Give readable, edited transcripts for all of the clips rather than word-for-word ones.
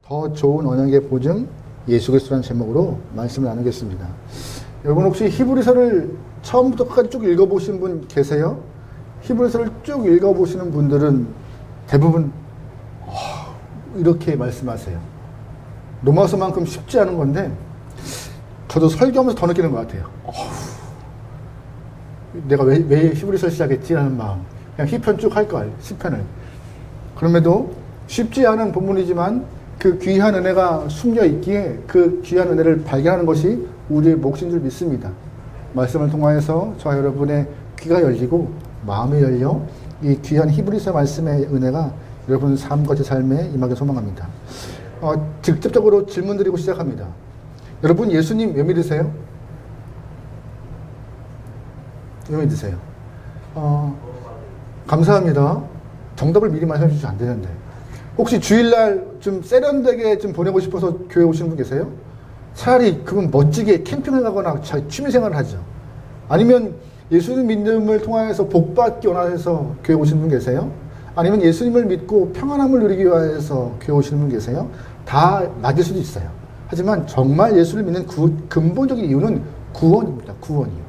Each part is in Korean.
더 좋은 언약의 보증 예수 그리스도라는 제목으로 말씀을 나누겠습니다. 여러분 혹시 히브리서를 처음부터 끝까지 쭉 읽어보신 분 계세요? 히브리서를 쭉 읽어보시는 분들은 대부분 이렇게 말씀하세요. 로마서만큼 쉽지 않은 건데 저도 설교하면서 더 느끼는 것 같아요. 내가 왜 히브리서를 시작했지? 라는 마음. 그냥 시편 쭉 할걸, 시편을. 그럼에도 쉽지 않은 본문이지만 그 귀한 은혜가 숨겨 있기에 그 귀한 은혜를 발견하는 것이 우리의 몫인 줄 믿습니다. 말씀을 통하여서 저와 여러분의 귀가 열리고 마음이 열려 이 귀한 히브리서 말씀의 은혜가 여러분 삶과 제 삶에 임하게 소망합니다. 직접적으로 질문 드리고 시작합니다. 여러분 예수님 왜 믿으세요? 왜 믿으세요? 감사합니다. 정답을 미리 말씀해 주시면 안 되는데. 혹시 주일날 좀 세련되게 좀 보내고 싶어서 교회 오시는 분 계세요? 차라리 그분 멋지게 캠핑을 가거나 취미생활을 하죠. 아니면 예수님 믿음을 통하여서 복받기 원하셔서 교회 오시는 분 계세요? 아니면 예수님을 믿고 평안함을 누리기 위해서 교회 오시는 분 계세요? 다 맞을 수도 있어요. 하지만 정말 예수를 믿는 근본적인 이유는 구원입니다. 구원이요.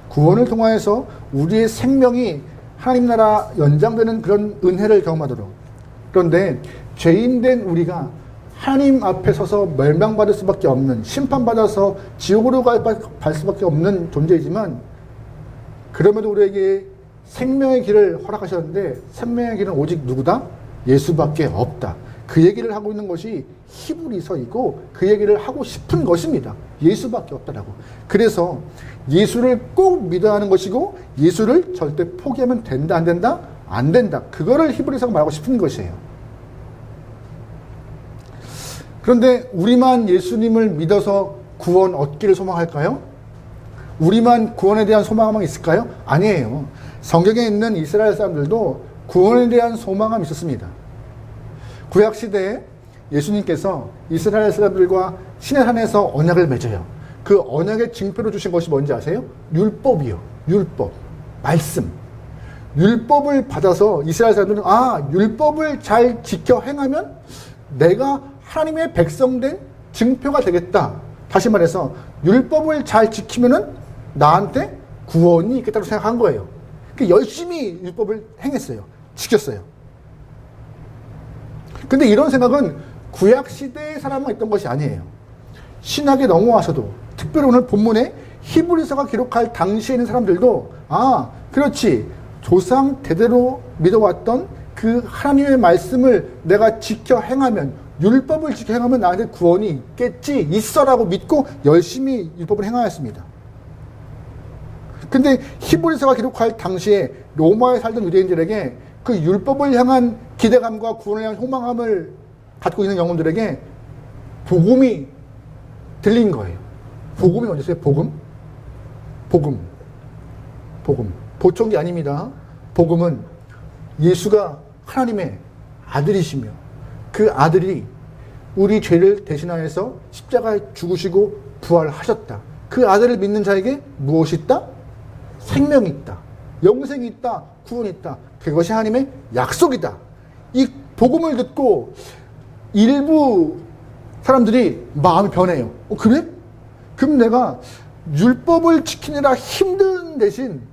구원을 통하여서 우리의 생명이 하나님 나라 연장되는 그런 은혜를 경험하도록. 그런데 죄인된 우리가 하나님 앞에 서서 멸망받을 수밖에 없는, 심판받아서 지옥으로 갈 수밖에 없는 존재이지만 그럼에도 우리에게 생명의 길을 허락하셨는데 생명의 길은 오직 누구다? 예수밖에 없다. 그 얘기를 하고 있는 것이 히브리서이고 그 얘기를 하고 싶은 것입니다. 예수밖에 없다라고. 그래서 예수를 꼭 믿어야 하는 것이고 예수를 절대 포기하면 된다 안 된다? 안 된다. 그거를 히브리서가 말하고 싶은 것이에요. 그런데 우리만 예수님을 믿어서 구원 얻기를 소망할까요? 우리만 구원에 대한 소망이 있을까요? 아니에요. 성경에 있는 이스라엘 사람들도 구원에 대한 소망이 있었습니다. 구약시대에 예수님께서 이스라엘 사람들과 시내산에서 언약을 맺어요. 그 언약의 징표로 주신 것이 뭔지 아세요? 율법이요. 율법. 말씀. 율법을 받아서 이스라엘 사람들은 율법을 잘 지켜 행하면 내가 하나님의 백성된 증표가 되겠다. 다시 말해서 율법을 잘 지키면은 나한테 구원이 있겠다고 생각한 거예요. 열심히 율법을 행했어요. 지켰어요. 근데 이런 생각은 구약시대의 사람만 있던 것이 아니에요. 신약에 넘어와서도 특별히 오늘 본문에 히브리서가 기록할 당시에 있는 사람들도 그렇지. 조상 대대로 믿어왔던 그 하나님의 말씀을 내가 지켜 행하면 율법을 지켜 행하면 나한테 구원이 있겠지 있어라고 믿고 열심히 율법을 행하였습니다. 근데 히브리서가 기록할 당시에 로마에 살던 유대인들에게 그 율법을 향한 기대감과 구원을 향한 소망함을 갖고 있는 영혼들에게 복음이 들린 거예요. 복음이 뭔지 아세요? 복음. 보통이 아닙니다. 복음은 예수가 하나님의 아들이시며 그 아들이 우리 죄를 대신하여서 십자가에 죽으시고 부활하셨다. 그 아들을 믿는 자에게 무엇이 있다? 생명이 있다. 영생이 있다. 구원이 있다. 그것이 하나님의 약속이다. 이 복음을 듣고 일부 사람들이 마음이 변해요. 그래? 그럼 내가 율법을 지키느라 힘든 대신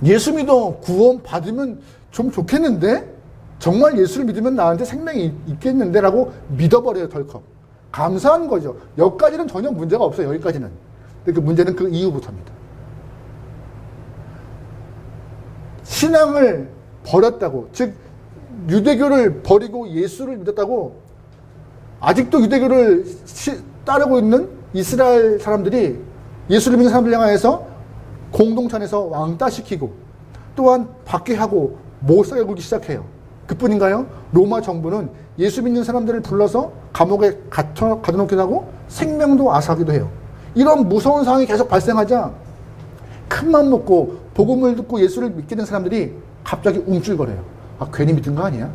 예수 믿어 구원 받으면 좀 좋겠는데? 정말 예수를 믿으면 나한테 생명이 있겠는데? 라고 믿어버려요, 덜컥. 감사한 거죠. 여기까지는 전혀 문제가 없어요, 여기까지는. 근데 그 문제는 그 이후부터입니다. 신앙을 버렸다고, 즉 유대교를 버리고 예수를 믿었다고 아직도 유대교를 따르고 있는 이스라엘 사람들이 예수를 믿는 사람들 향해서 공동체 안에서 왕따시키고 또한 박해하고 못살게 굴기 시작해요. 그뿐인가요? 로마 정부는 예수 믿는 사람들을 불러서 감옥에 가둬놓기도 하고 생명도 앗아가기도 해요. 이런 무서운 상황이 계속 발생하자 큰맘 먹고 복음을 듣고 예수를 믿게 된 사람들이 갑자기 움찔거려요. 괜히 믿은 거 아니야?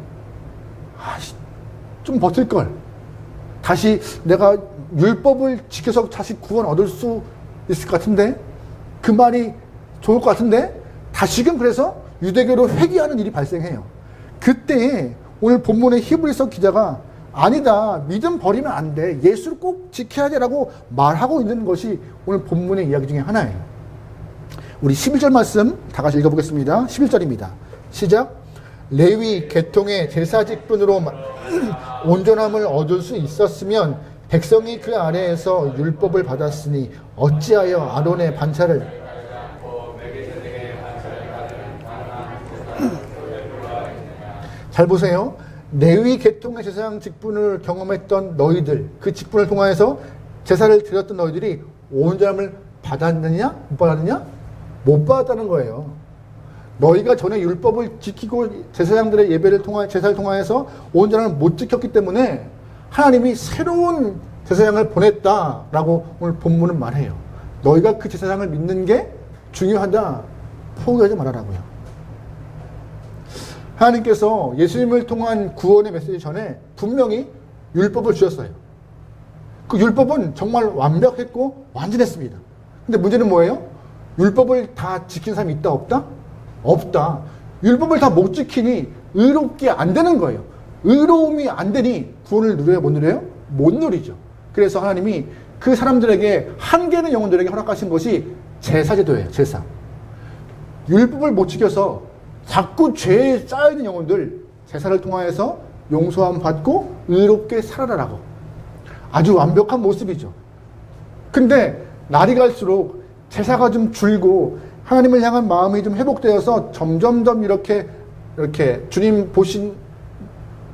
좀 버틸걸. 다시 내가 율법을 지켜서 다시 구원 얻을 수 있을 것 같은데? 그 말이 좋을 것 같은데? 다시금 그래서 유대교로 회귀하는 일이 발생해요. 그때 오늘 본문의 히브리서 기자가 아니다. 믿음 버리면 안 돼. 예수를 꼭 지켜야 돼라고 말하고 있는 것이 오늘 본문의 이야기 중에 하나예요. 우리 11절 말씀 다 같이 읽어보겠습니다. 11절입니다. 시작. 레위 계통의 제사 직분으로 온전함을 얻을 수 있었으면 백성이 그 아래에서 율법을 받았으니 어찌하여 아론의 반차를 잘 보세요. 레위 계통의 제사장 직분을 경험했던 너희들, 그 직분을 통하여서 제사를 드렸던 너희들이 온전함을 받았느냐? 못 받았느냐? 못 받았다는 거예요. 너희가 전에 율법을 지키고 제사장들의 예배를 제사를 통하여서 온전함을 못 지켰기 때문에 하나님이 새로운 제사장을 보냈다라고 오늘 본문은 말해요. 너희가 그 제사장을 믿는 게 중요하다. 포기하지 말아라고요. 하나님께서 예수님을 통한 구원의 메시지 전에 분명히 율법을 주셨어요. 그 율법은 정말 완벽했고 완전했습니다. 근데 문제는 뭐예요? 율법을 다 지킨 사람이 있다 없다? 없다. 율법을 다 못 지키니 의롭게 안 되는 거예요. 의로움이 안 되니 구원을 누려요? 못 누려요? 못 누리죠. 그래서 하나님이 그 사람들에게 한계는 영혼들에게 허락하신 것이 제사제도예요. 제사. 율법을 못 지켜서 자꾸 죄에 쌓여있는 영혼들 제사를 통하여서 용서함 받고 의롭게 살아라라고. 아주 완벽한 모습이죠. 근데 날이 갈수록 제사가 좀 줄고 하나님을 향한 마음이 좀 회복되어서 점점점 이렇게 주님 보신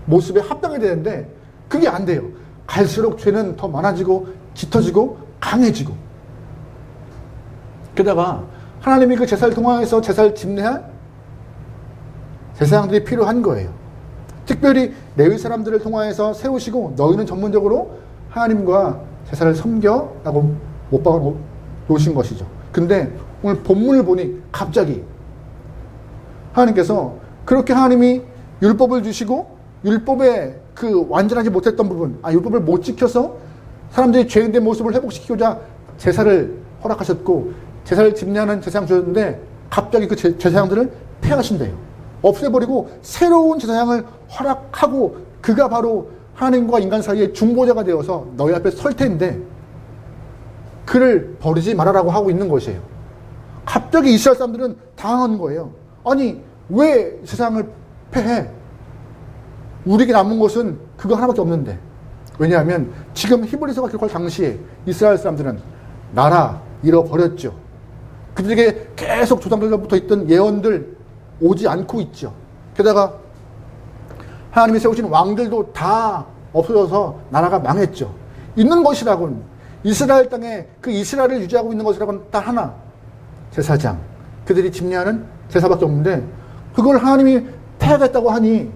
모습에 합당이 되는데 그게 안 돼요. 갈수록 죄는 더 많아지고 짙어지고 강해지고. 게다가 하나님이 그 제사를 통하여서 제사를 집례할 제사장들이 필요한 거예요. 특별히 레위 사람들을 통하여서 세우시고 너희는 전문적으로 하나님과 제사를 섬겨라고 못 박아 놓으신 것이죠. 근데 오늘 본문을 보니 갑자기 하나님께서 그렇게 하나님이 율법을 주시고 율법에 그 완전하지 못했던 부분, 율법을 못 지켜서 사람들이 죄인된 모습을 회복시키고자 제사를 허락하셨고 제사를 집례하는 제사장 주셨는데 갑자기 그 제사장들을 폐하신대요. 없애버리고 새로운 제사장을 허락하고 그가 바로 하나님과 인간 사이의 중보자가 되어서 너희 앞에 설 텐데 그를 버리지 말아라고 하고 있는 것이에요. 갑자기 이스라엘 사람들은 당황한 거예요. 아니 왜 제사장을 폐해? 우리에게 남은 것은 그거 하나밖에 없는데. 왜냐하면 지금 히브리서가 기록할 당시에 이스라엘 사람들은 나라 잃어버렸죠. 그들에게 계속 조상들로부터 있던 예언들 오지 않고 있죠. 게다가 하나님이 세우신 왕들도 다 없어져서 나라가 망했죠. 있는 것이라고는 이스라엘 땅에 그 이스라엘을 유지하고 있는 것이라고는 딱 하나, 제사장. 그들이 집례하는 제사밖에 없는데 그걸 하나님이 폐하겠다고 하니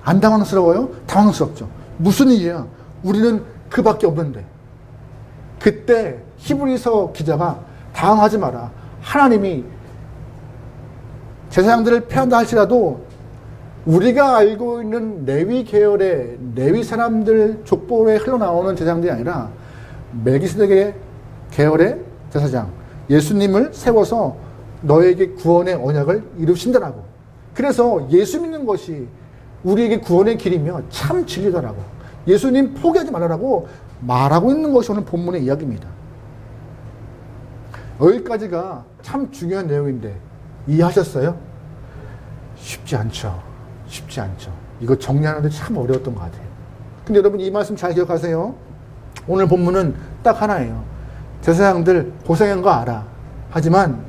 안 당황스러워요? 당황스럽죠. 무슨 일이야? 우리는 그밖에 없는데. 그때 히브리서 기자가 당황하지 마라. 하나님이 제사장들을 폐한다 할지라도 우리가 알고 있는 레위 계열의 레위 사람들 족보에 흘러나오는 제사장들이 아니라 멜기세덱의 계열의 제사장 예수님을 세워서 너에게 구원의 언약을 이루신다라고. 그래서 예수 믿는 것이 우리에게 구원의 길이며 참 진리다라고. 예수님 포기하지 말라라고 말하고 있는 것이 오늘 본문의 이야기입니다. 여기까지가 참 중요한 내용인데 이해하셨어요? 쉽지 않죠. 쉽지 않죠. 이거 정리하는데 참 어려웠던 것 같아요. 근데 여러분 이 말씀 잘 기억하세요. 오늘 본문은 딱 하나예요. 제사장들 고생한 거 알아. 하지만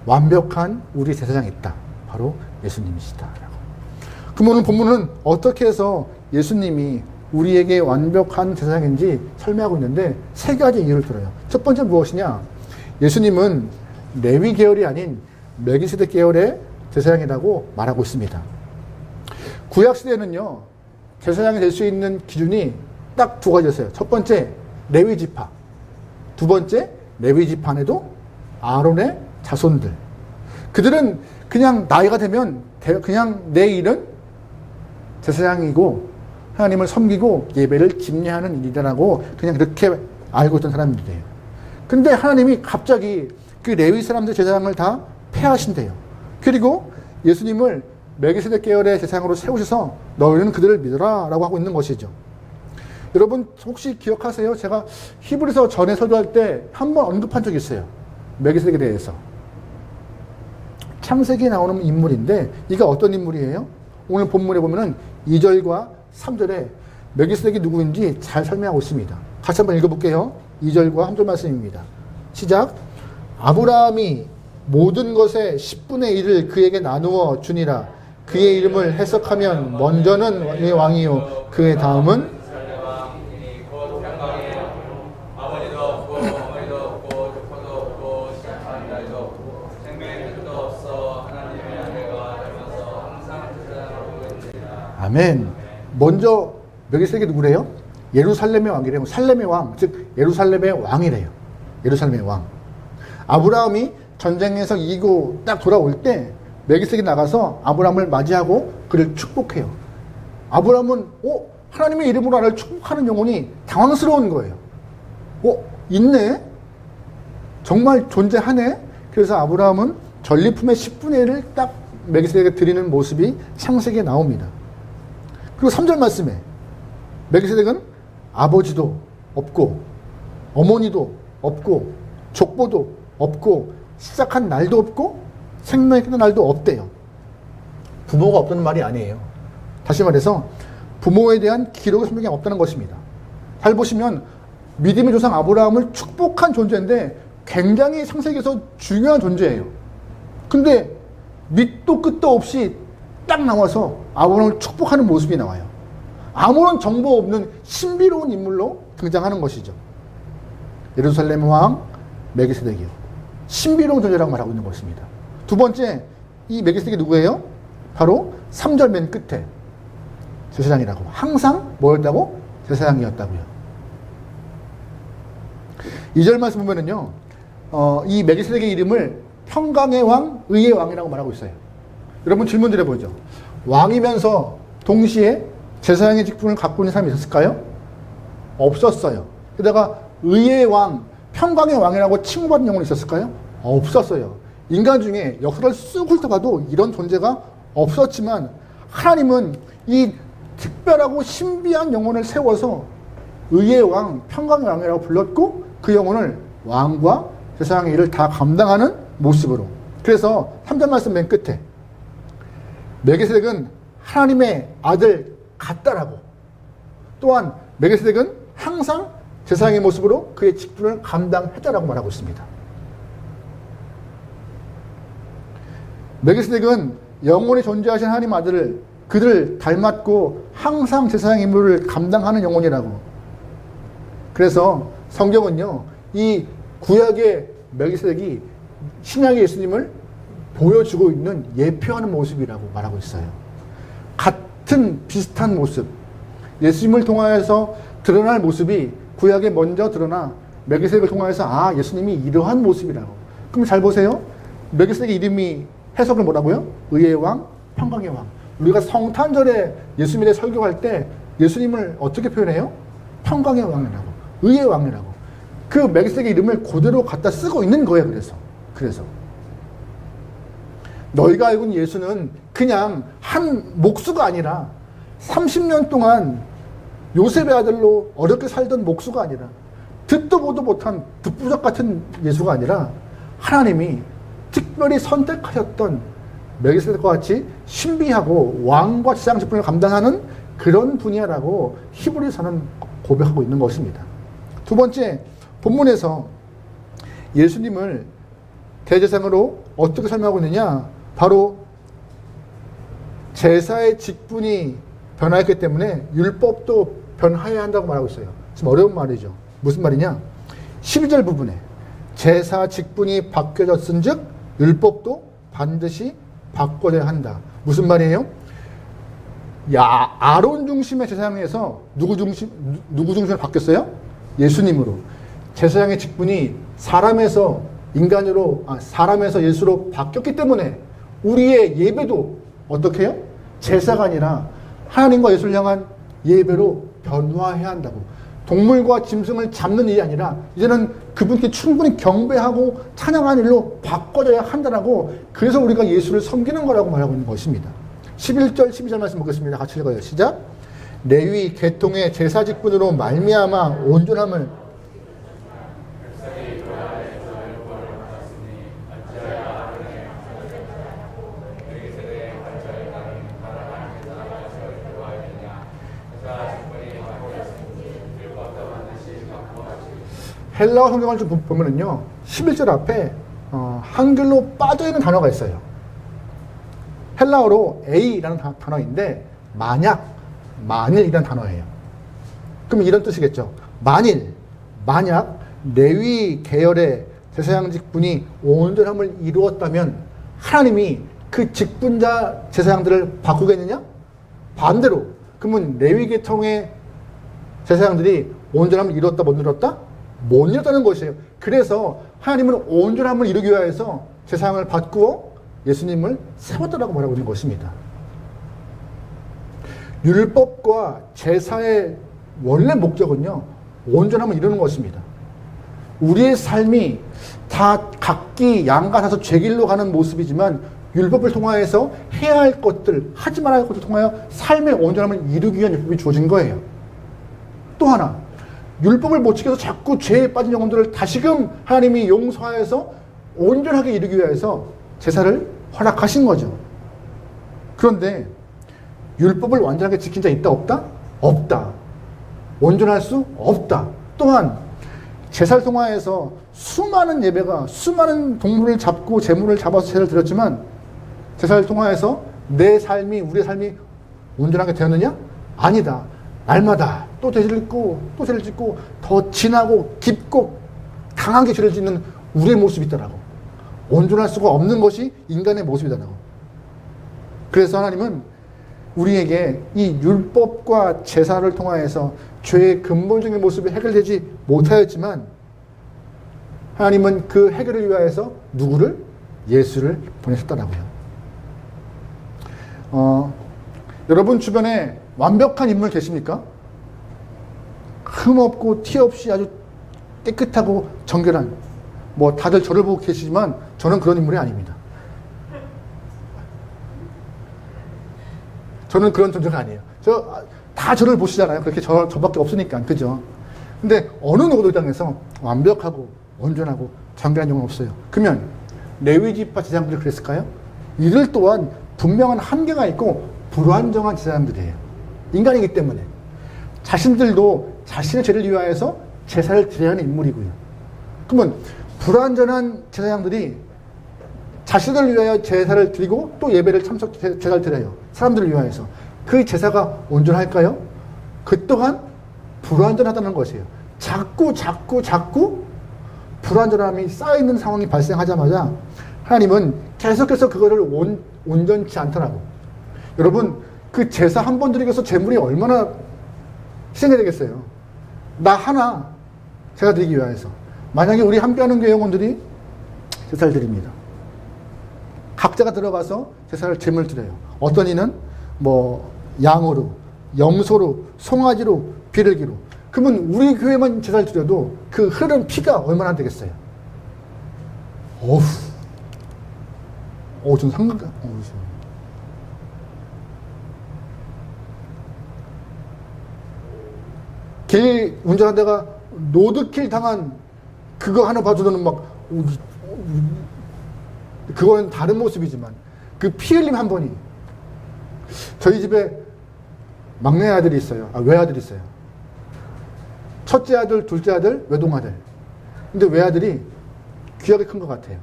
완벽한 우리 제사장이 있다. 바로 예수님이시다. 그럼 오늘 본문은 어떻게 해서 예수님이 우리에게 완벽한 제사장인지 설명하고 있는데 세 가지 이유를 들어요. 첫 번째 무엇이냐? 예수님은 레위 계열이 아닌 멜기세덱 계열의 제사장이라고 말하고 있습니다. 구약시대에는요, 제사장이 될 수 있는 기준이 딱 두 가지였어요. 첫 번째, 레위 지파. 두 번째, 레위 지파 안에도 아론의 자손들. 그들은 그냥 나이가 되면 그냥 내일은 제사장이고 하나님을 섬기고 예배를 집례하는 일이라고 그냥 그렇게 알고 있던 사람들이에요. 근데 하나님이 갑자기 그 레위 사람들 제사장을 다 폐하신대요. 그리고 예수님을 멜기세덱 계열의 제사장으로 세우셔서 너희는 그들을 믿어라 라고 하고 있는 것이죠. 여러분 혹시 기억하세요? 제가 히브리서 전에 설교할 때 한 번 언급한 적이 있어요. 멜기세덱에 대해서. 창세기에 나오는 인물인데 이가 어떤 인물이에요? 오늘 본문에 보면은 2절과 3절에 멜기세덱이 누구인지 잘 설명하고 있습니다. 같이 한번 읽어볼게요. 2절과 3절 말씀입니다. 시작. 아브라함이 모든 것의 10분의 1을 그에게 나누어 주니라. 그의 이름을 해석하면 먼저는 왕이요 그의 다음은 아멘. 먼저 멜기세덱이 누구래요? 예루살렘의 왕이래요. 살렘의 왕, 즉 예루살렘의 왕이래요. 예루살렘의 왕. 아브라함이 전쟁에서 이기고 딱 돌아올 때 멜기세덱이 나가서 아브라함을 맞이하고 그를 축복해요. 아브라함은 하나님의 이름으로 나를 축복하는 영혼이 당황스러운 거예요. 있네? 정말 존재하네? 그래서 아브라함은 전리품의 10분의 1을 딱 멜기세덱에게 드리는 모습이 창세기에 나옵니다. 그리고 3절 말씀에 멜기세덱은 아버지도 없고 어머니도 없고 족보도 없고 시작한 날도 없고 생명이 끝난 날도 없대요. 부모가 없다는 말이 아니에요. 다시 말해서 부모에 대한 기록의 성경에 없다는 것입니다. 잘 보시면 믿음의 조상 아브라함을 축복한 존재인데 굉장히 창세기에서 중요한 존재예요. 근데 밑도 끝도 없이 딱 나와서 아브라함을 축복하는 모습이 나와요. 아무런 정보 없는 신비로운 인물로 등장하는 것이죠. 예루살렘 왕 멜기세덱이요. 신비로운 존재라고 말하고 있는 것입니다. 두 번째, 이 멜기세덱이 누구예요? 바로 3절 맨 끝에 제사장이라고. 항상 뭐였다고? 제사장이었다고요. 2절 말씀 보면은요, 이 멜기세덱의 이름을 평강의 왕, 의의 왕이라고 말하고 있어요. 여러분 질문 드려보죠. 왕이면서 동시에 제사장의 직분을 갖고 있는 사람이 있었을까요? 없었어요. 게다가 의의 왕, 평강의 왕이라고 칭호받은 영혼이 있었을까요? 없었어요. 인간 중에 역사를 쑥 훑어가도 이런 존재가 없었지만 하나님은 이 특별하고 신비한 영혼을 세워서 의의 왕, 평강의 왕이라고 불렀고 그 영혼을 왕과 제사장의 일을 다 감당하는 모습으로. 그래서 3절 말씀 맨 끝에 멜기세덱은 하나님의 아들 같다라고, 또한 멜기세덱은 항상 제사장의 모습으로 그의 직분을 감당했다라고 말하고 있습니다. 멜기세덱은 영원히 존재하신 하나님 아들을 그들을 닮았고 항상 제사장의 임무를 감당하는 영혼이라고. 그래서 성경은요, 이 구약의 멜기세덱이 신약의 예수님을 보여주고 있는 예표하는 모습이라고 말하고 있어요. 같은 비슷한 모습, 예수님을 통하여서 드러날 모습이 구약에 먼저 드러나 멜기세덱을 통하여서 예수님이 이러한 모습이라고. 그럼 잘 보세요. 멜기세덱의 이름이 해석을 뭐라고요? 의의 왕, 평강의 왕. 우리가 성탄절에 예수님에 대해 설교할 때 예수님을 어떻게 표현해요? 평강의 왕이라고, 의의 왕이라고. 그 멜기세덱의 이름을 그대로 갖다 쓰고 있는 거예요. 그래서 너희가 알고 있는 예수는 그냥 한 목수가 아니라 30년 동안 요셉의 아들로 어렵게 살던 목수가 아니라 듣도 보도 못한 듣부적 같은 예수가 아니라 하나님이 특별히 선택하셨던 멜기세덱과 같이 신비하고 왕과 제사장 직분을 감당하는 그런 분야라고 히브리서는 고백하고 있는 것입니다. 두 번째, 본문에서 예수님을 대제사장으로 어떻게 설명하고 있느냐? 바로 제사의 직분이 변화했기 때문에 율법도 변화해야 한다고 말하고 있어요. 좀 어려운 말이죠. 무슨 말이냐? 12절 부분에 제사 직분이 바뀌어졌은즉 율법도 반드시 바꿔야 한다. 무슨 말이에요? 아론 중심의 제사장에서 누구 중심으로 바뀌었어요? 예수님으로. 제사장의 직분이 사람에서 예수로 바뀌었기 때문에 우리의 예배도 어떻게 해요? 제사가 아니라 하나님과 예수를 향한 예배로 변화해야 한다고. 동물과 짐승을 잡는 일이 아니라 이제는 그분께 충분히 경배하고 찬양하는 일로 바꿔져야 한다라고. 그래서 우리가 예수를 섬기는 거라고 말하고 있는 것입니다. 11절, 12절 말씀 보겠습니다. 같이 읽어요. 시작. 레위 계통의 제사 직분으로 말미암아 온전함을 헬라어 성경을 좀 보면은요, 11절 앞에 한글로 빠져있는 단어가 있어요. 헬라어로 A라는 단어인데 만약, 만일이라는 단어예요. 그럼 이런 뜻이겠죠. 만약 레위 계열의 제사장 직분이 온전함을 이루었다면 하나님이 그 직분자 제사장들을 바꾸겠느냐? 반대로 그러면 레위 계통의 제사장들이 온전함을 이뤘다 못 이뤘다? 못 이뤘다는 것이에요. 그래서 하나님은 온전함을 이루기 위해서 제사장을 바꾸어 예수님을 세웠다라고 말하고 있는 것입니다. 율법과 제사의 원래 목적은요, 온전함을 이루는 것입니다. 우리의 삶이 다 각기 양가사서 죄길로 가는 모습이지만 율법을 통하여서 해야 할 것들, 하지 말아야 할 것을 통하여 삶의 온전함을 이루기 위한 율법이 주어진 거예요. 또 하나, 율법을 못 지켜서 자꾸 죄에 빠진 영혼들을 다시금 하나님이 용서하여서 온전하게 이루기 위해서 제사를 허락하신 거죠. 그런데 율법을 완전하게 지킨 자 있다 없다? 없다. 온전할 수 없다. 또한 제사를 통하여서 수많은 예배가 수많은 동물을 잡고 제물을 잡아서 제사를 드렸지만 제사를 통하여서 내 삶이 우리의 삶이 온전하게 되었느냐? 아니다. 날마다 또 죄를 짓고 또 죄를 짓고 더 진하고 깊고 강하게 죄를 짓는 우리의 모습이 있다라고. 온전할 수가 없는 것이 인간의 모습이다라고. 그래서 하나님은 우리에게 이 율법과 제사를 통하여서 죄의 근본적인 모습이 해결되지 못하였지만 하나님은 그 해결을 위하여서 누구를? 예수를 보내셨다라고요. 여러분 주변에 완벽한 인물 계십니까? 흠없고 티 없이 아주 깨끗하고 정결한, 뭐 다들 저를 보고 계시지만 저는 그런 인물이 아닙니다. 저는 그런 존재가 아니에요. 다 저를 보시잖아요. 그렇게 저밖에 없으니까. 그죠? 근데 어느 누구도 이 땅에서 완벽하고 온전하고 정결한 영은 없어요. 그러면 레위지파 제사장들이 그랬을까요? 이들 또한 분명한 한계가 있고 불완전한 제사장들이에요. 인간이기 때문에 자신들도 자신의 죄를 위하여서 제사를 드려야 하는 인물이고요. 그러면 불완전한 제사장들이 자신들을 위하여 제사를 드리고 또 예배를 제사를 드려요. 사람들을 위하여서. 그 제사가 온전할까요? 그 또한 불완전하다는 것이에요. 자꾸 불완전함이 쌓여있는 상황이 발생하자마자 하나님은 계속해서 그거를 온전치 않더라고. 여러분, 그 제사 한 번 드리기 위해서 제물이 얼마나 희생해야 되겠어요? 나 하나 제사 드리기 위해서. 만약에 우리 함께하는 교회 영혼들이 제사를 드립니다. 각자가 들어가서 제사를 제물 드려요. 어떤 이는 뭐 양으로, 염소로, 송아지로, 비둘기로. 그러면 우리 교회만 제사를 드려도 그 흐른 피가 얼마나 되겠어요? 좀 상관. 길 운전하다가 노드킬 당한 그거 하나 봐주고는 막 그거는 다른 모습이지만 그 피 흘림 한 번이. 저희 집에 막내 아들이 있어요. 외아들이 있어요. 첫째 아들, 둘째 아들, 외동아들. 근데 외아들이 귀하게 큰 것 같아요.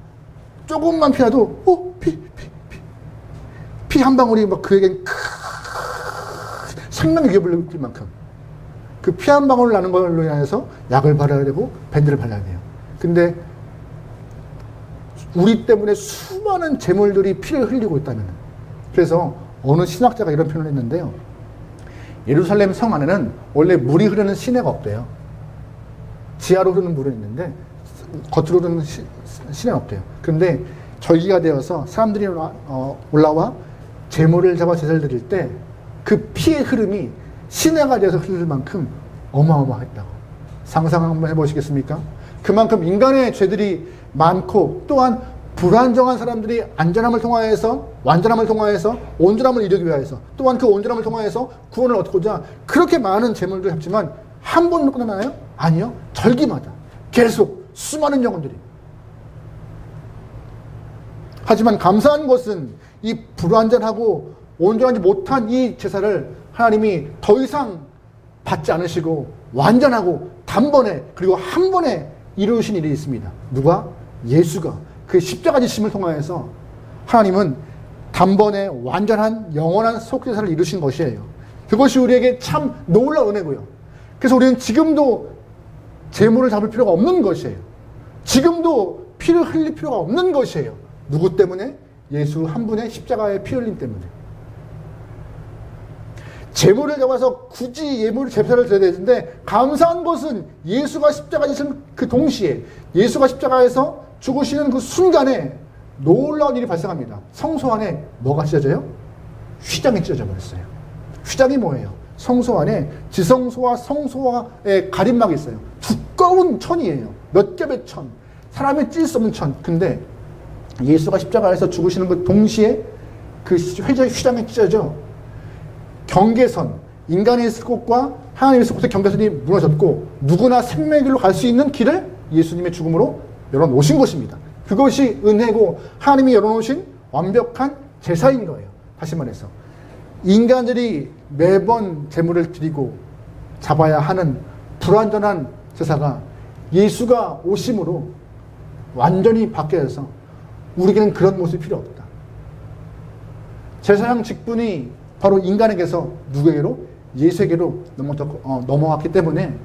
조금만 피라도 피 한 방울이 막 그에겐 생명의 위협을 느낄 만큼 그 피 한 방울 나는 걸로 인해서 약을 발라야 되고 밴드를 발라야 돼요. 근데 우리 때문에 수많은 재물들이 피를 흘리고 있다면, 그래서 어느 신학자가 이런 표현을 했는데요. 예루살렘 성 안에는 원래 물이 흐르는 시내가 없대요. 지하로 흐르는 물은 있는데 겉으로 흐르는 시내는 없대요. 그런데 절기가 되어서 사람들이 올라와 재물을 잡아 제사를 드릴 때 그 피의 흐름이 시내가 되어서 흐를 만큼 어마어마했다고. 상상 한번 해보시겠습니까? 그만큼 인간의 죄들이 많고 또한 불완전한 사람들이 안전함을 통하여서, 완전함을 통하여서 온전함을 이루기 위하여서, 또한 그 온전함을 통하여서 구원을 얻고자 그렇게 많은 재물들을 잡지만 한 번으로 끝나나요? 아니요. 절기마다 계속 수많은 영혼들이. 하지만 감사한 것은 이 불완전하고 온전하지 못한 이 제사를 하나님이 더 이상 받지 않으시고 완전하고 단번에, 그리고 한 번에 이루신 일이 있습니다. 누가? 예수가 그 십자가 지심을 통하여서 하나님은 단번에 완전한 영원한 속죄사를 이루신 것이에요. 그것이 우리에게 참 놀라운 은혜고요. 그래서 우리는 지금도 재물을 잡을 필요가 없는 것이에요. 지금도 피를 흘릴 필요가 없는 것이에요. 누구 때문에? 예수 한 분의 십자가의 피 흘림 때문에. 재물을 잡아서 굳이 예물을 제사를 드려야 되는데, 감사한 것은 예수가 십자가 지신 그 동시에, 예수가 십자가에서 죽으시는 그 순간에 놀라운 일이 발생합니다. 성소 안에 뭐가 찢어져요? 휘장이 찢어져 버렸어요. 휘장이 뭐예요? 성소 안에 지성소와 성소와의 가림막이 있어요. 두꺼운 천이에요. 몇 겹의 천. 사람이 찢을 수 없는 천. 근데 예수가 십자가에서 죽으시는 그 동시에 그 휘장이 찢어져 경계선, 인간이 있을 곳과 하나님이 있을 곳의 경계선이 무너졌고 누구나 생명의 길로 갈 수 있는 길을 예수님의 죽음으로 열어놓으신 것입니다. 그것이 은혜고 하나님이 열어놓으신 완벽한 제사인 거예요. 다시 말해서 인간들이 매번 제물을 드리고 잡아야 하는 불완전한 제사가 예수가 오심으로 완전히 바뀌어서 우리에게는 그런 모습이 필요 없다. 제사장 직분이 바로 인간에게서 누구에게로? 예수에게로 넘어왔기 때문에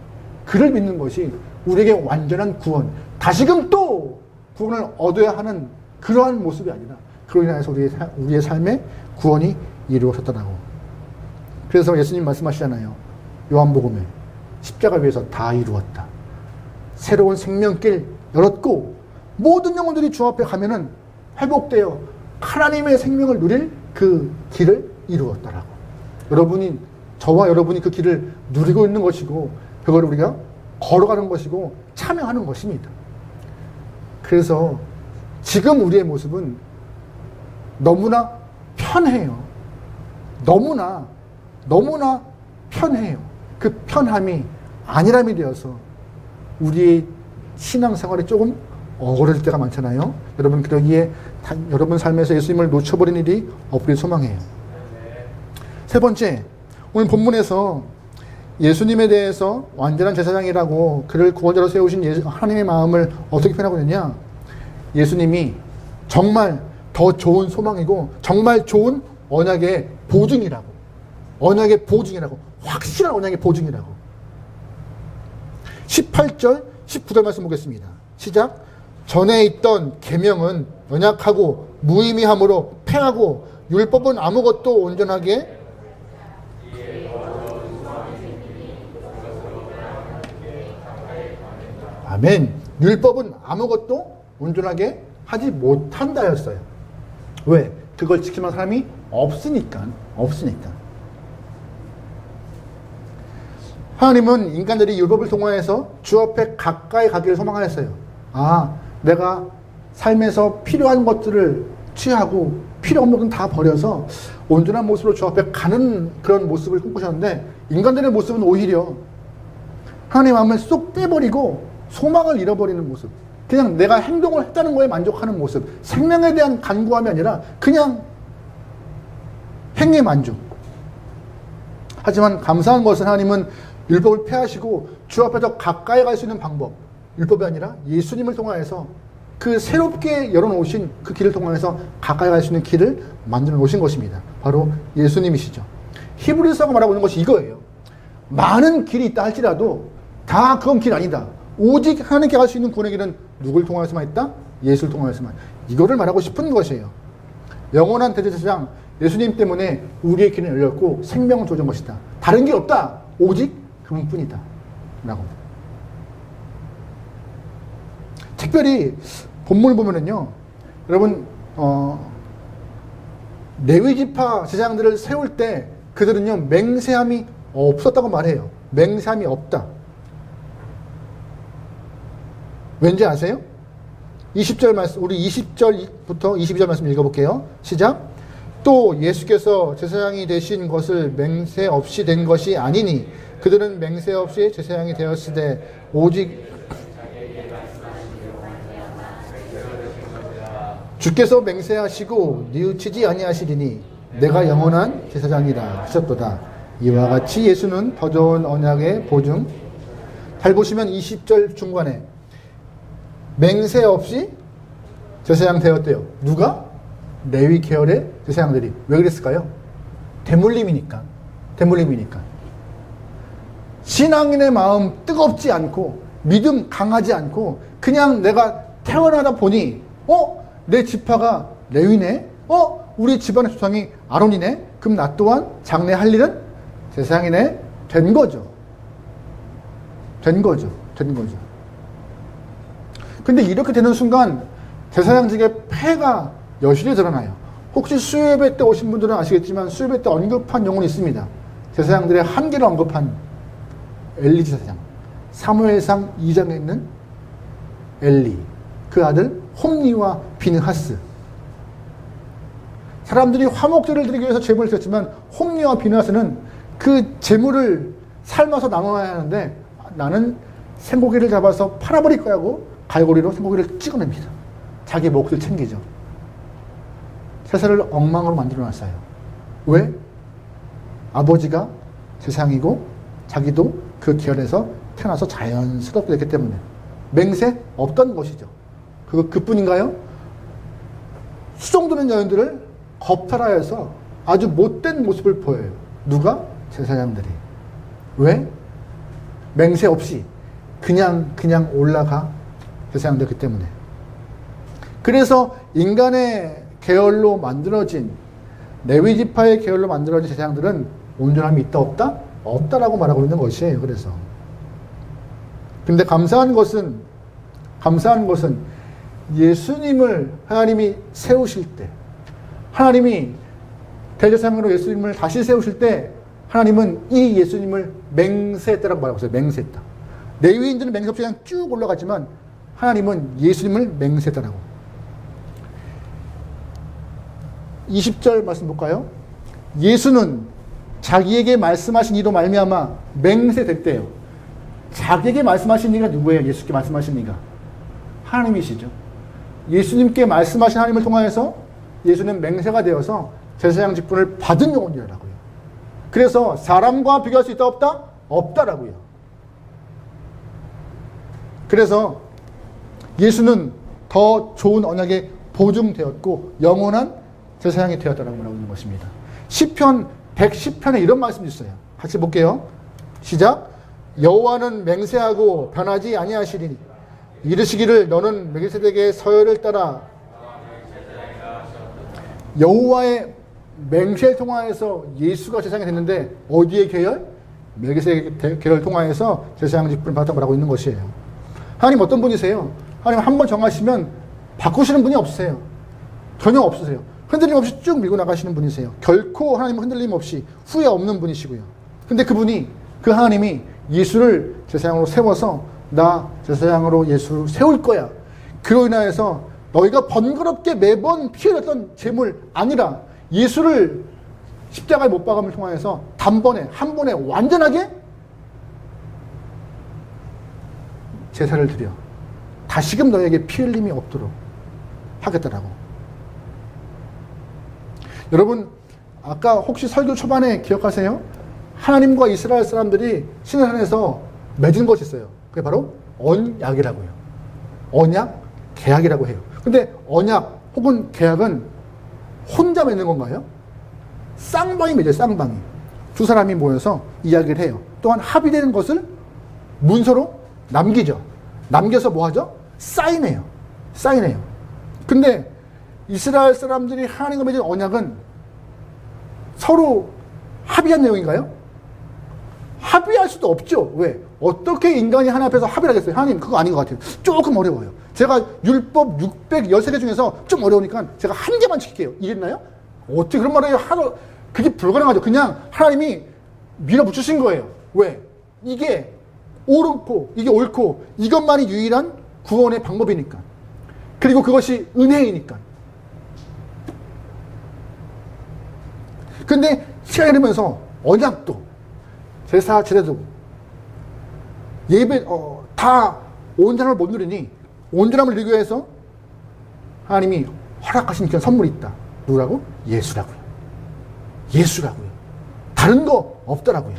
그를 믿는 것이 우리에게 완전한 구원, 다시금 또 구원을 얻어야 하는 그러한 모습이 아니라 그로 인해서 우리의 삶에 구원이 이루어졌다고. 그래서 예수님 말씀하시잖아요. 요한복음에 십자가 위에서 다 이루었다. 새로운 생명길 열었고 모든 영혼들이 주 앞에 가면은 회복되어 하나님의 생명을 누릴 그 길을 이루었다라고. 저와 여러분이 그 길을 누리고 있는 것이고 그걸 우리가 걸어가는 것이고 참여하는 것입니다. 그래서 지금 우리의 모습은 너무나 편해요. 너무나 편해요. 그 편함이 안일함이 되어서 우리의 신앙생활이 조금 어그러질 때가 많잖아요. 여러분 그러기에 여러분 삶에서 예수님을 놓쳐버린 일이 없길 소망해요. 세 번째, 오늘 본문에서 예수님에 대해서 완전한 제사장이라고 그를 구원자로 세우신 하나님의 마음을 어떻게 표현하고 있느냐. 예수님이 정말 더 좋은 소망이고 정말 좋은 언약의 보증이라고. 확실한 언약의 보증이라고. 18절 19절 말씀 보겠습니다. 시작. 전에 있던 계명은 연약하고 무의미함으로 폐하고 율법은 아무것도 온전하게 아멘. 율법은 아무것도 온전하게 하지 못한다였어요. 왜? 그걸 지키는 사람이 없으니까. 하나님은 인간들이 율법을 통하여서 주 앞에 가까이 가기를 소망하였어요. 내가 삶에서 필요한 것들을 취하고 필요 없는 것은 다 버려서 온전한 모습으로 주 앞에 가는 그런 모습을 꿈꾸셨는데 인간들의 모습은 오히려 하나님의 마음을 쏙 빼버리고 소망을 잃어버리는 모습, 그냥 내가 행동을 했다는 거에 만족하는 모습, 생명에 대한 간구함이 아니라 그냥 행위의 만족. 하지만 감사한 것은 하나님은 율법을 폐하시고 주 앞에 더 가까이 갈 수 있는 방법, 율법이 아니라 예수님을 통하여서 그 새롭게 열어놓으신 그 길을 통하여서 가까이 갈 수 있는 길을 만들어 놓으신 것입니다. 바로 예수님이시죠. 히브리서가 말하고 있는 것이 이거예요. 많은 길이 있다 할지라도 다 그건 길 아니다. 오직 하나님께 갈 수 있는 구원의 길은 누구를 통하여서만 있다? 예수를 통하여서만. 이거를 말하고 싶은 것이에요. 영원한 대제사장 예수님 때문에 우리의 길은 열렸고 생명은 주어진 것이다. 다른 게 없다. 오직 그분뿐이다. 라고. 특별히 본문을 보면은요, 여러분 레위지파 제사장들을 세울 때 그들은요 맹세함이 없었다고 말해요. 맹세함이 없다. 왠지 아세요? 20절 말씀, 우리 20절부터 22절 말씀 읽어볼게요. 시작. 또 예수께서 제사장이 되신 것을 맹세 없이 된 것이 아니니 그들은 맹세 없이 제사장이 되었으되 오직 주께서 맹세하시고 뉘우치지 아니하시리니 내가 영원한 제사장이라 하셨도다. 이와 같이 예수는 더 좋은 언약의 보증. 잘 보시면 20절 중간에 맹세 없이 제사장 되었대요. 누가? 레위 계열의 제사장들이. 왜 그랬을까요? 대물림이니까. 대물림이니까. 신앙인의 마음 뜨겁지 않고 믿음 강하지 않고 그냥 내가 태어나다 보니 내 지파가 레위네? 우리 집안의 조상이 아론이네? 그럼 나 또한 장래 할 일은 제사장이네? 된 거죠. 된 거죠. 된 거죠. 근데 이렇게 되는 순간 제사장직의 폐가 여실히 드러나요. 혹시 수요예배 때 오신 분들은 아시겠지만 수요예배 때 언급한 영혼이 있습니다. 제사장들의 한계를 언급한 엘리 제사장. 사무엘상 2장에 있는 엘리. 그 아들 홈리와 비느하스. 사람들이 화목제를 드리기 위해서 제물을 드렸지만 홈리와 비느하스는 그 제물을 삶아서 나눠야 하는데 나는 생고기를 잡아서 팔아버릴 거야 하고 갈고리로 생고기를 찍어냅니다. 자기 몫을 챙기죠. 세상을 엉망으로 만들어놨어요. 왜? 아버지가 제사장이고 자기도 그 계열에서 태어나서 자연스럽게 됐기 때문에. 맹세 없던 것이죠. 그뿐인가요? 수정되는 여인들을 겁탈하여서 아주 못된 모습을 보여요. 누가? 제사장들이. 왜? 맹세 없이 그냥 올라가 제사장되었기 때문에. 그래서 인간의 계열로 만들어진 레위지파의 계열로 만들어진 제사장들은 온전함이 있다 없다? 없다라고 말하고 있는 것이에요. 그래서 근데 감사한 것은 예수님을 하나님이 세우실 때, 하나님이 대제사장으로 예수님을 다시 세우실 때 하나님은 이 예수님을 맹세했다라고 말하고 있어요. 맹세했다. 레위인들은 맹세 없이 그냥 쭉 올라가지만 하나님은 예수님을 맹세했다라고. 20절 말씀 볼까요? 예수는 자기에게 말씀하신 이로 말미암아 맹세됐대요. 자기에게 말씀하신 이가 누구예요? 예수께 말씀하신 이가 하나님이시죠. 예수님께 말씀하신 하나님을 통하여서 예수는 맹세가 되어서 제사장 직분을 받은 영혼이라고요. 그래서 사람과 비교할 수 있다 없다? 없다라고요. 그래서 예수는 더 좋은 언약에 보증되었고 영원한 제사장이 되었다라고 말하고 있는 것입니다. 시편 110편에 이런 말씀이 있어요. 같이 볼게요. 시작. 여호와는 맹세하고 변하지 아니하시리니 이르시기를 너는 멜기세덱의 서열을 따라. 여호와의 맹세를 통하여서 예수가 제사장이 됐는데 어디의 계열? 멜기세덱 계열을 통하여서 제사장 직분을 받았다고 말하고 있는 것이에요. 하나님 어떤 분이세요? 하나님 한번 정하시면 바꾸시는 분이 없으세요. 전혀 없으세요. 흔들림 없이 쭉 밀고 나가시는 분이세요. 결코 하나님은 흔들림 없이 후회 없는 분이시고요. 근데 그분이, 그 하나님이 예수를 제사장으로 세워서 나 제사장으로 예수를 세울 거야. 그로 인하여서 너희가 번거롭게 매번 피 흘렸던 재물 아니라 예수를 십자가에 못 박음을 통하여서 단번에 한 번에 완전하게 제사를 드려 다시금 너에게 피 흘림이 없도록 하겠다라고. 여러분 아까 혹시 설교 초반에 기억하세요? 하나님과 이스라엘 사람들이 시내산에서 맺은 것이 있어요. 그게 바로 언약이라고요. 언약, 계약이라고 해요. 근데 언약 혹은 계약은 혼자 맺는 건가요? 쌍방이 맺어요. 쌍방이. 두 사람이 모여서 이야기를 해요. 또한 합의되는 것을 문서로 남기죠. 남겨서 뭐 하죠? 사인해요. 사인해요. 근데 이스라엘 사람들이 하나님과 맺은 언약은 서로 합의한 내용인가요? 합의할 수도 없죠. 왜? 어떻게 인간이 하나님 앞에서 합의를 하겠어요? 하나님 그거 아닌 것 같아요. 조금 어려워요. 제가 율법 613개 중에서 좀 어려우니까 제가 한 개만 지킬게요. 이랬나요? 어떻게 그런 말을 해요? 그게 불가능하죠. 그냥 하나님이 밀어붙이신 거예요. 왜? 이게 옳고 이게 옳고 이것만이 유일한 구원의 방법이니까. 그리고 그것이 은혜이니까. 근데 시간이 흐르면서 언약도, 제사, 제대도, 예배, 다 온전함을 못 누리니 온전함을 누리기 위해서 하나님이 허락하신 그런 선물이 있다. 누구라고? 예수라고요. 예수라고요. 다른 거 없더라고요.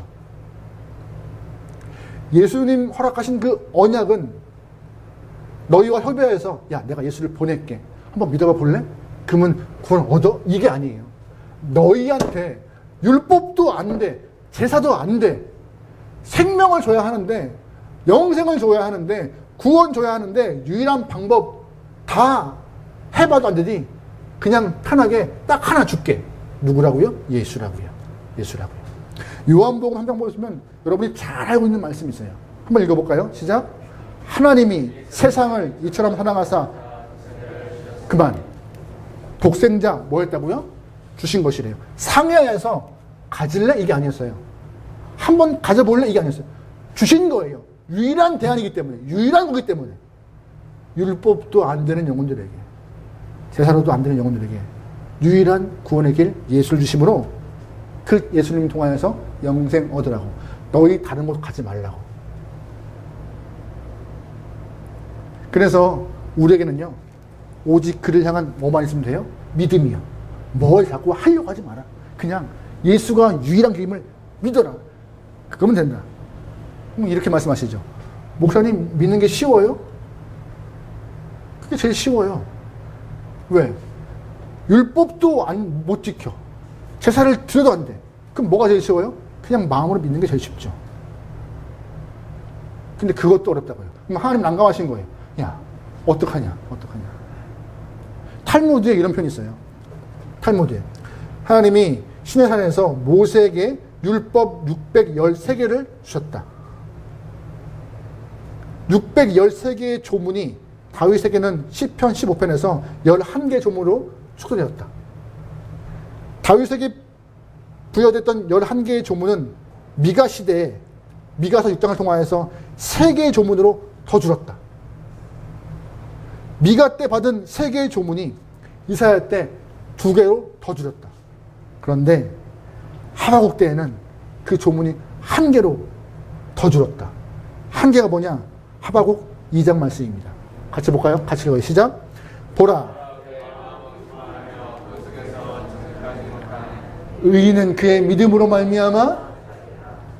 예수님 허락하신 그 언약은 너희와 협의해서 야, 내가 예수를 보낼게. 한번 믿어봐 볼래? 그러면 구원 얻어? 이게 아니에요. 너희한테 율법도 안 돼. 제사도 안 돼. 생명을 줘야 하는데, 영생을 줘야 하는데, 구원 줘야 하는데, 유일한 방법 다 해봐도 안 되지. 그냥 편하게 딱 하나 줄게. 누구라고요? 예수라고요. 예수라고요. 요한복음 한 장 보시면 여러분이 잘 알고 있는 말씀이 있어요. 한번 읽어볼까요? 시작. 하나님이 세상을 이처럼 사랑하사 그만 독생자 뭐 했다고요? 주신 것이래요. 상회에서 가질래? 이게 아니었어요. 한번 가져볼래? 이게 아니었어요. 주신 거예요. 유일한 대안이기 때문에, 유일한 거기 때문에. 율법도 안 되는 영혼들에게, 제사로도 안 되는 영혼들에게 유일한 구원의 길 예수를 주심으로 그 예수님 통하여서 영생 얻으라고. 너희 다른 곳 가지 말라고. 그래서 우리에게는요, 오직 그를 향한 뭐만 있으면 돼요? 믿음이요. 뭘 자꾸 하려고 하지 마라. 그냥 예수가 유일한 길임을 믿어라. 그러면 된다. 이렇게 말씀하시죠. 목사님, 믿는 게 쉬워요? 그게 제일 쉬워요. 왜? 율법도 못 지켜. 제사를 드려도 안 돼. 그럼 뭐가 제일 쉬워요? 그냥 마음으로 믿는 게 제일 쉽죠. 근데 그것도 어렵다고요. 그럼 하나님 난감하신 거예요. 야, 어떡하냐? 탈무드에 이런 편이 있어요. 탈무드에. 하나님이 시내산에서 모세에게 율법 613개를 주셨다. 613개의 조문이 다윗에게는 시편 15편에서 11개의 조문으로 축소되었다. 다윗에게 부여됐던 11개의 조문은 미가 시대에 미가서 6장을 통하여서 3개의 조문으로 더 줄었다. 미가 때 받은 3개의 조문이 이사야 때 2개로 더 줄였다. 그런데 하박국 때에는 그 조문이 1개로 더 줄었다. 1개가 뭐냐? 하박국 2장 말씀입니다. 같이 볼까요? 같이 읽어요. 시작. 보라, 의인은 그의 믿음으로 말미암아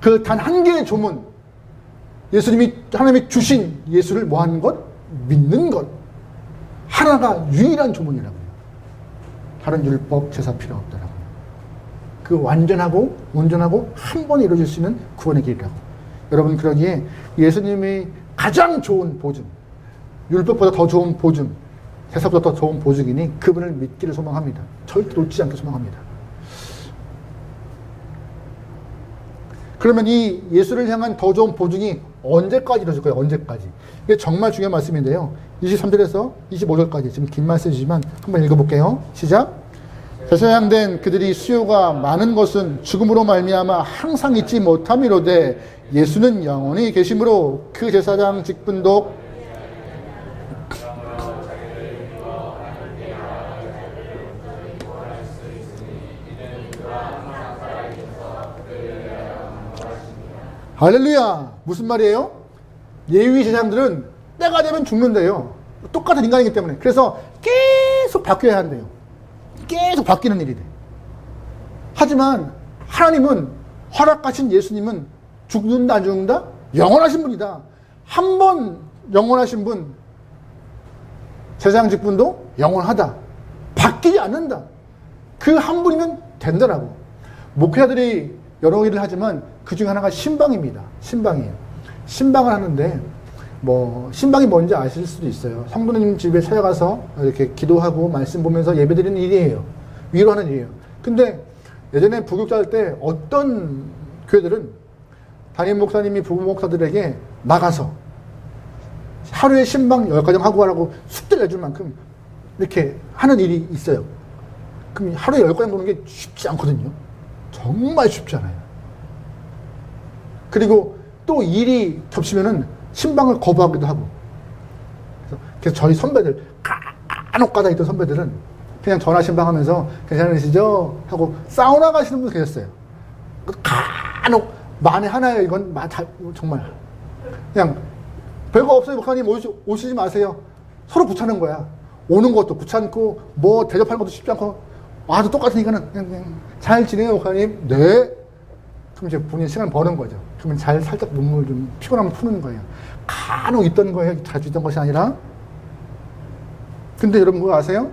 그 단 1개의 조문, 하나님이 주신 예수를 뭐 하는 것? 믿는 것. 하나가 유일한 조문이라고요. 다른 율법, 제사 필요 없더라고요. 그 완전하고 온전하고 한 번에 이루어질 수 있는 구원의 길이라고. 여러분, 그러기에 예수님이 가장 좋은 보증, 율법보다 더 좋은 보증, 제사보다 더 좋은 보증이니 그분을 믿기를 소망합니다. 절대 놓치지 않게 소망합니다. 그러면 이 예수를 향한 더 좋은 보증이 언제까지 이루어질 거예요? 언제까지? 이게 정말 중요한 말씀인데요. 23절에서 25절까지 지금 긴 말씀이지만 한번 읽어볼게요. 시작. 제사장된 그들이 수요가 많은 것은 죽음으로 말미암아 항상 잊지 못함이로되 예수는 영원히 계심으로 그 제사장 직분도 할렐루야. 무슨 말이에요? 예위 제사장들은 때가 되면 죽는데요. 똑같은 인간이기 때문에. 그래서 계속 바뀌어야 한대요. 계속 바뀌는 일이 돼. 하지만 하나님은, 허락하신 예수님은 죽는다 안 죽는다? 영원하신 분이다. 한 번 영원하신 분, 제사장 직분도 영원하다. 바뀌지 않는다. 그 한 분이면 된다라고. 목회자들이 여러 일을 하지만 그 중에 하나가 신방입니다. 신방이에요. 신방을 하는데 신방이 뭔지 아실 수도 있어요. 성도님 집에 찾아가서 이렇게 기도하고 말씀 보면서 예배드리는 일이에요. 위로하는 일이에요. 근데 예전에 부교육자 할 때 어떤 교회들은 담임 목사님이 부부 목사들에게 나가서 하루에 신방 10가정 하고 가라고 숙제를 내줄 만큼 이렇게 하는 일이 있어요. 그럼 하루에 10가정 보는 게 쉽지 않거든요. 정말 쉽지 않아요. 그리고 또 일이 겹치면은 신방을 거부하기도 하고. 그래서 저희 선배들 간혹 가다 있던 선배들은 그냥 전화 신방하면서 괜찮으시죠? 하고 사우나 가시는 분 계셨어요. 간혹 만에 하나예요. 이건 정말 그냥 별거 없어요. 목사님 오시지 마세요. 서로 귀찮은 거야. 오는 것도 귀찮고 뭐 대접하는 것도 쉽지 않고 와도 똑같으니까는 그냥 잘 지내요 목사님. 네. 그럼 이제 본인 시간 버는 거죠. 그러면 잘 살짝 눈물 좀 피곤하면 푸는 거예요. 간혹 있던 거예요. 자주 있던 것이 아니라. 근데 여러분 그거 아세요?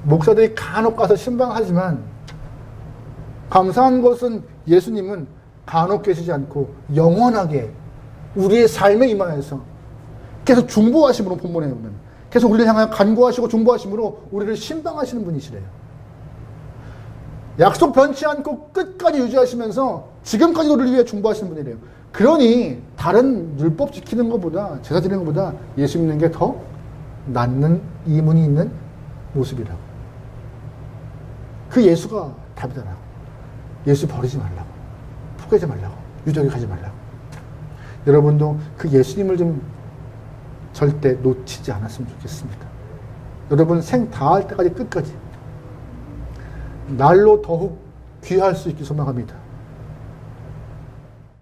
목사들이 간혹 가서 신방하지만 감사한 것은 예수님은 간혹 계시지 않고 영원하게 우리의 삶에 임하여서 계속 중보하심으로 본문에 보면 계속 우리를 향하여 간구하시고 중보하심으로 우리를 신방하시는 분이시래요. 약속 변치 않고 끝까지 유지하시면서 지금까지 우리를 위해 중보하시는 분이래요. 그러니 다른 율법 지키는 것보다 제사 드리는 것보다 예수 믿는 게 더 낫는 이문이 있는 모습이라고. 그 예수가 답이더라고. 예수 버리지 말라고. 포기하지 말라고. 유적에 가지 말라고. 여러분도 그 예수님을 좀 절대 놓치지 않았으면 좋겠습니다. 여러분 생 다할 때까지 끝까지 날로 더욱 귀할 수 있길 소망합니다.